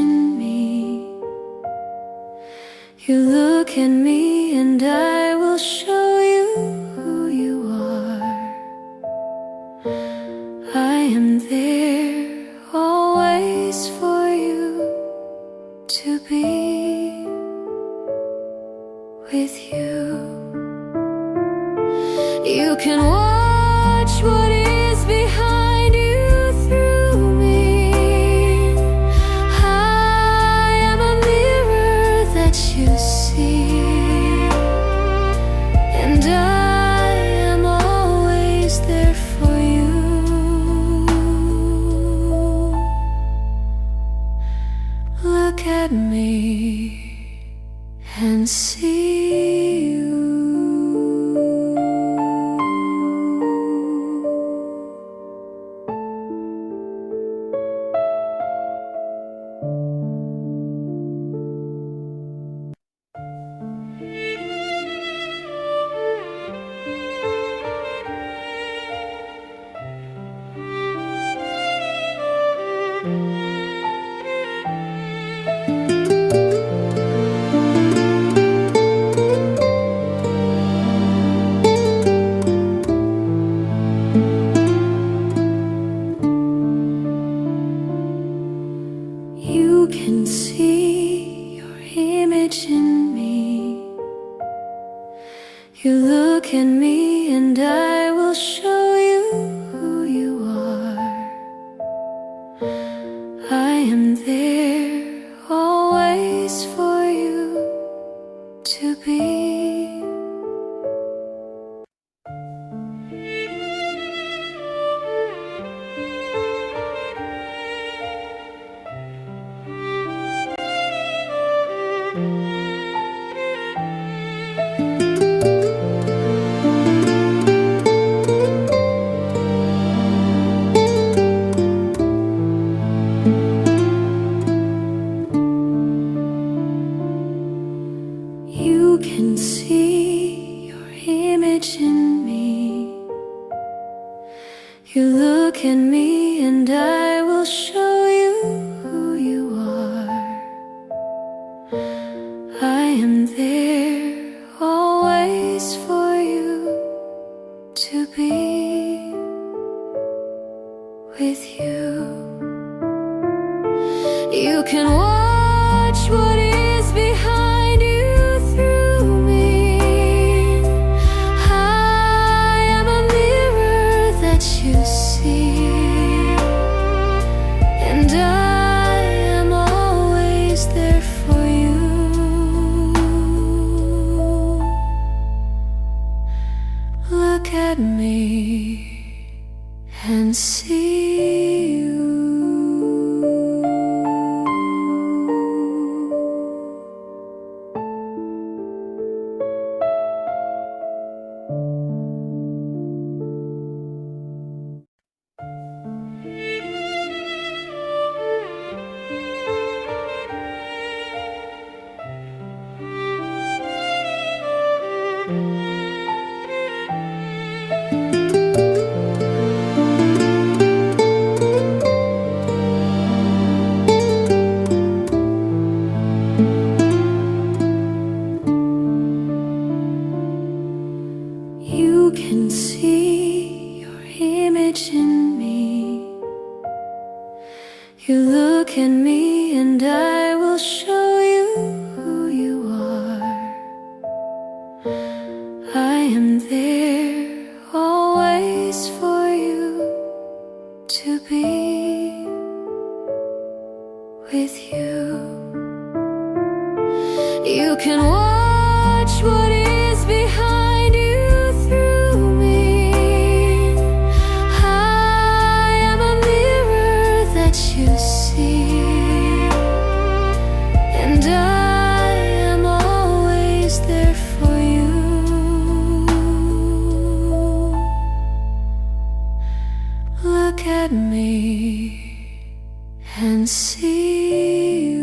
in me. You look at me and I will show you who you are. I am there always for you to be with you. You can watch what is behind you through me. I am a mirror that you see, and I am always there for you. Look at me and see you. You can see your image in me. You look at me and I will show you who you are. I am there always for you to be. You can see your image in me. You look at me and I will show you who you are. I am there always for you to be with you. You can watch what is behind you through me. I am a mirror that you see, and I am always there for you. Look at me and see you. You can see your image in me. You look at me and I will show you who you are. I am there always for you to be with you. You can watch what is behind you through me. I am a mirror that you see, and I am always there for you. Look at me and see you.